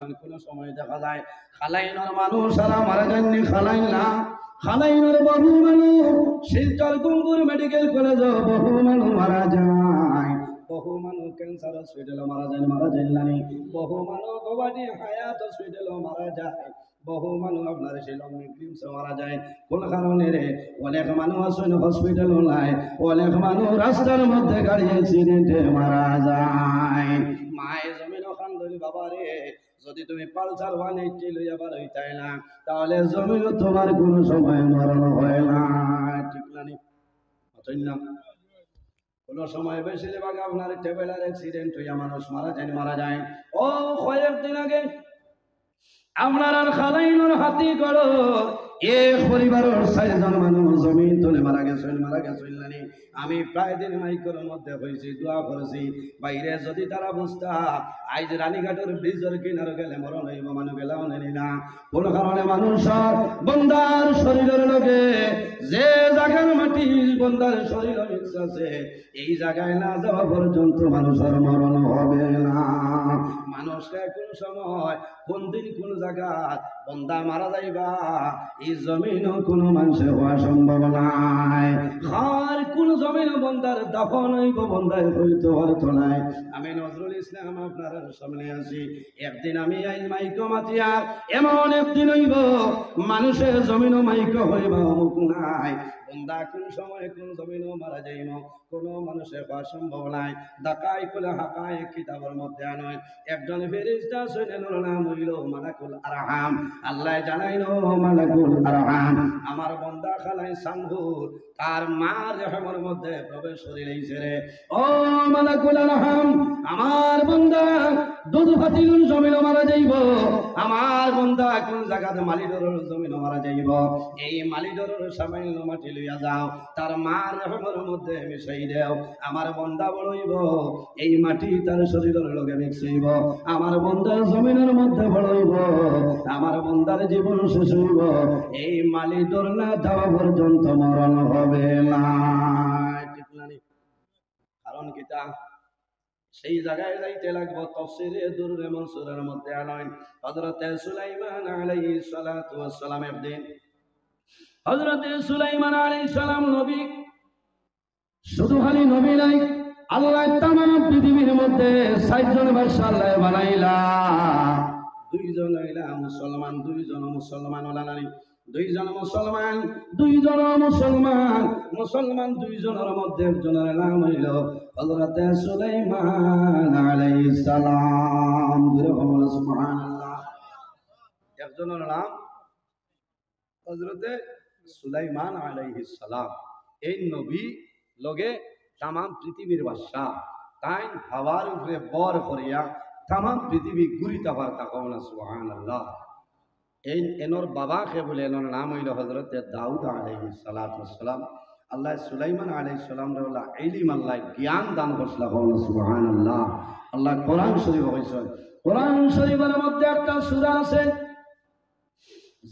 কোন সময় দেখা যায় খালাইনের মানুষ আর মারা যাননি খালাইনা খালাইনের বহু মানুষ শিলচর গুঙ্গুর মেডিকেল কলেজে বহু মানুষ মারা যায়, বহু মানুষ ক্যান্সার হসপিটালে মারা যায় নানি, বহু মানুষ গবাদি হায়াত হসপিটালে মারা যায়, বহু মানুষ আপনার শিলং ক্রিমসে মারা যায়। কোন কারণে রে? অনেক মানুষ আসেন হসপিটাল নাই, অনেক মানুষ রাস্তার মধ্যে গাড়ি অ্যাক্সিডেন্টে মারা যায়। মায়ের জমিন ওখান ধরি বাবা রে, যদি তুমি পালসার 180 লইয়া বার হইতাই না, তাহলে জমিন তোমার কোন সময় মরণ হয় না, ঠিক না? না কোন সময় বেশিরভাগ আপনার ট্রাভেলার অ্যাক্সিডেন্ট হইয়া মানুষ মারা যায়। ও কয়েকদিন আগে আপনার আর খালাইনোর হাতি করো এক পরিবারের 6 জন মানুষ জমিন তলে মারা গেছেন নানি। আমি প্রায় দিন মাইকের মধ্যে হয়েছি, দোয়া করেছি বাইরে যদি তারা বুঝতা আজ রানীঘাটের ব্রিজের কিনারে গেলে মরণ হইব, মানুষ গেলাও নেনি না। কোন কারণে মানুষ বন্দার শরীরের লগে যে জায়গার মাটি বন্দার শরীর মিক্স আছে, এই জায়গায় না যাওয়া পর্যন্ত মানুষের মরণ হবে না। মানুষকে কোন সময় কোন দিন কোন জায়গা বন্দা মারা যাইবা এই জমিন কোন মানুষের হওয়া সম্ভব নাই। আর কোন জমিন বন্দার দফন হইব বন্দার হইতে হয়তো নাই। আমি নজরুল ইসলাম আপনার সামনে আছি। একদিন আমি এই মাইক মাতিয়া এমন একদিন হইব মানুষের জমিন মাইক হইবা অমুক নাই। বন্দা কোন সময় কোন জমিন মারা যাইব কোন মানুষের হওয়া সম্ভব নাই। ডাকাই কোলে হাকায় কিতাবের মধ্যে আনয় একজন ফেরেশতা শৈলের নাম হইল মালাকুল আরহাম। আল্লাহ জানাইলো মালাকুল আরহাম আমার বন্দা খালাই সানহুর তার মার রহমের মধ্যে প্রবেশ করিলেইছে রে। ও মালাকুল আরহাম আমার বন্দা দুধ ফাতিলুল জমিন মারা যাইব, আমার বন্দা কোন জায়গাতে মালিডরের জমিন মারা যাইব, এই মালিডরের সামান্য মাটি লইয়া যাও তার মার রহমের মধ্যে মিশাই দেও। আমার বন্দা বড়ইব এই মাটি তার শরীরের লগে মিশাইব, আমার বন্দার জমিনের মধ্যে বড়ইব, আমার বন্দার জীবন শেষ হইব, এই মালিডর না যাওয়া পর্যন্ত মরণ হবে না, ঠিক না? কারণ কিতা সেই জায়গায় যাইতে লাগবো। তাফসীরে দুররে মনসুরের মধ্যে আনয় হযরত সুলাইমান আলাইহিস সালাতু ওয়াস সালাম একদিন হযরত সুলাইমান আলাইহিস সালাম নবী, শুধু খালি নবী নাই, আল্লাহ তামাম পৃথিবীর মধ্যে 60 জন বাদশা আল্লাহ বানাইলা। 2 জন হইলা মুসলমান, 2 জন মুসলমান হলা নারী, 2 জন মুসলমান, 2 জন মুসলমান, মুসলমান 2 জনের মধ্যে একজনের নাম হইল হযরত সুলাইমান আলাইহিস সালাম। সুবহানাল্লাহ। একজনের নাম হযরত সুলাইমান আলাইহিস সালাম। এই নবী লগে তাম পৃথিবীর বাদশা, তাই হাওয়ার উপরে বর করিয়া তাম পৃথিবী ঘুরিতে পারতা। কওনা সুবহানাল্লাহ। এই এনর বাবাকে বলে এনর নাম হইল হযরত দাউদ আলাইহিস সালাতু ওয়াস সালাম। আল্লাহ সুলাইমান আলাইহিস সালাম রে আল্লাহ ইলম আল্লাহ জ্ঞান দান করছিল। কওনা সুবহানাল্লাহ। আল্লাহ কোরআন শরীফ কইছেন, কোরআন শরীফের মধ্যে একটা সূরা আছে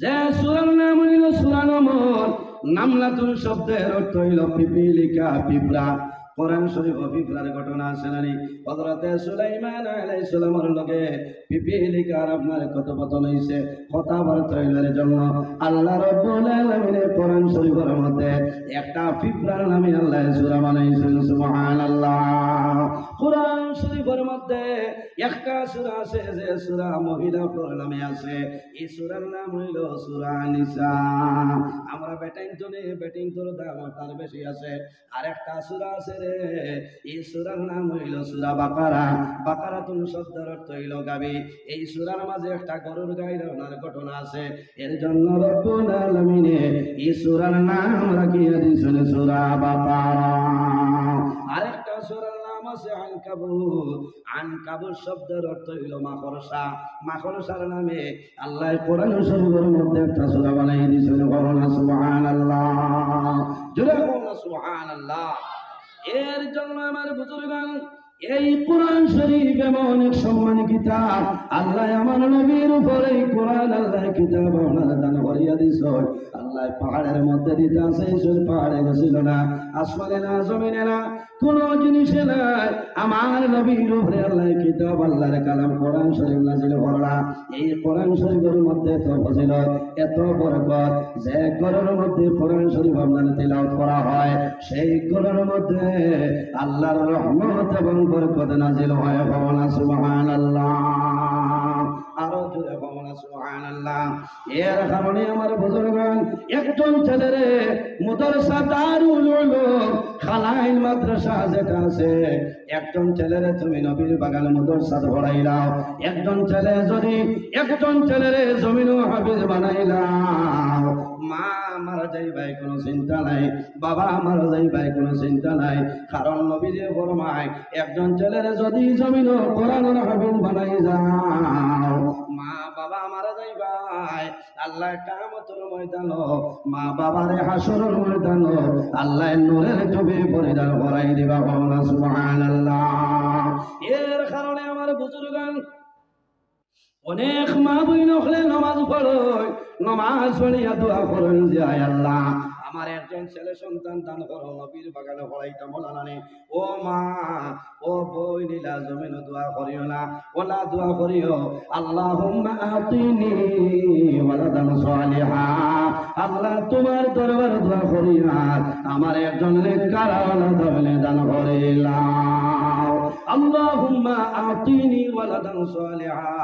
যে সূরার নাম হইল সূরা নমল। নামলাতুন শব্দের অর্থ হইল পিপিলিকা, পিঁপড়া। কোরআন শরীফ পিঁপড়ার ঘটনা আছে নানি। হযরত সুলাইমান আলাইহিস সালামের লগে পিপিলিকার আপনার কথোপকথন হইছে, কথাবার্তা হইলের জন্য আল্লাহ রাব্বুল আলামিন কোরআন শরীফের মধ্যে একটা পিঁপড়ার নামে আল্লাহ সূরা বানাইছেন। সুবহানাল্লাহ। কোরআন শরীফের মধ্যে একটা সূরা আছে যে সূরা মহিলাদের নামে আছে, এই সূরার নাম হইল সূরা নিসা। আমরা বেটিং তোর দাম তার বেশি আছে। আর একটা সূরা আছে রে, এই সূরার নাম হইল সূরা বাকারা। বাকারাতুন শব্দের অর্থ হইল গাবি। এই সূরার মাঝে একটা গরুর গায়ের ঘটনা আছে, এর জন্য রব্বুল আলামিন এই সূরার নাম রাখিয়া দিয়েছেন সূরা বাকারা। আরেকটা সূরার নাম আছে আনকাবুত। আনকাবুত শব্দের অর্থ হইল মাকড়সা। মাকড়সার নামে আল্লাহ কোরআন শরীফের মধ্যে একটা সূরা বানাই দিয়েছেন। বলুন সুবহানাল্লাহ, জোরে বলুন সুবহানাল্লাহ। এর জন্য আমার বুজুর্গান এই কোরআন শরীফ এমন এক সম্মানী কিতাব, আল্লাহ আমার নবীর উপরে কোরআন আল্লাহ কিতাব ওনার দান করিয়া দিয়েছেন। আল্লাহ আল্লাহ পাহাড়ের মধ্যে দিতে আছে, সেই পাহাড়ে গেছিল না, আসমানে না, জমিনে না, কোন জিনিসে নাই। আমার নবীর উপরে আল্লাহ কিতাব, আল্লাহর কালাম কোরআন শরীফ নাযিল করলা। এই কোরআন শরীফের মধ্যে এত ফজিলত, এত বরকত, যে ঘরের মধ্যে কোরআন শরীফ আপনার তিলাওয়াত করা হয়, সেই ঘরের মধ্যে আল্লাহর রহমত এবং বরকত নাযিল হয়। সুবহানাল্লাহ, আরো জোরে বলুন সুবহানাল্লাহ। এর কারণে আমার বুজুর্গগণ, একজন ছেলেরে মাদ্রাসা দারুল উলুম খালাইল মাদ্রাসা যেটা আছে, একজন ছেলেরে তুমি নবীর বাগান মাদ্রাসা পড়াইলাও, একজন ছেলেরে জমিন হাফিজ বানাইলাও, মা মারা যাইবাই কোনো চিন্তা নাই, বাবা মারা যাইবাই কোনো চিন্তা নাই। কারণ নবী যে ফরমায়, একজন ছেলেরে যদি জমিন কোরআনের হাফিজ বানাই যাও, মা বাবা মারা যাইবাই, আল্লাহ কিয়ামতের ময়দান, মা বাবারে হাসরের ময়দান আল্লাহ নূরের টুপি পরিধান করাই দিবা। সুবহানাল্লাহ। এর কারণে আমার বুজুর্গগণ, অনেক মা বইন হলে নামাজ পড়ো, নামাজ পড়িয়া দোয়া করেন যে আয় আল্লাহ আমার একজন ছেলে সন্তান দান করো, নবীর বাগানে পড়াইতাম বলানি। ও মা, ও বই নীলা জমিন দোয়া করিও না, ওলা দোয়া করিও, আল্লাহুম্মা আতিনি ওয়ালাদান সালিহা, আল্লাহ তোমার দরবার দোয়া করিও, আমার একজন নেককার ওলাদ দান করিলাম। আল্লাহুম্মা আতিনি ওয়ালাদান সালিহা,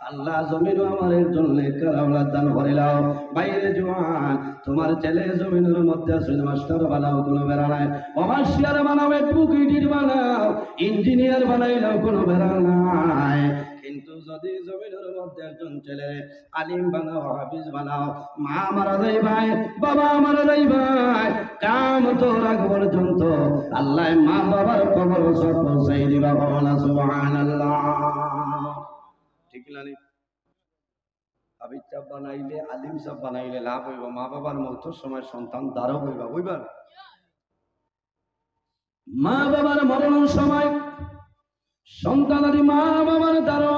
আল্লাহ জমিন আমার একজন নেককার ওলাদ দান করিলাও। বাইরে জওয়ান, তোমার ছেলে জমিনের মধ্যে আসলে মাস্টার বানাও, কোনো বেড়া নাই, অমাস্টার বানাও, এডভোকেট বানাও, ইঞ্জিনিয়ার বানাইলেও কোনো বেড়া নাই। কিন্তু যদি জমিনের মধ্যে একজন ছেলে আলিম বানাও, হাফিজ বানাও, মা মারা যাই ভাই, বাবা মারা যাই ভাই, কিয়ামতের আগ পর্যন্ত আল্লাহ মা বাবার কবর সব পৌঁছাই দিবা। সুবহানাল্লাহ, ঠিক না? হাফিজ সাহেব বানাইলে, আলিম সাহেব বানাইলে লাভ হইব, মা বাবার মৃত্যুর সময় সন্তান দ্বারক হইবা। বুঝবার, মা বাবার মরণের সময় সন্তান মা বাবার দ্বারক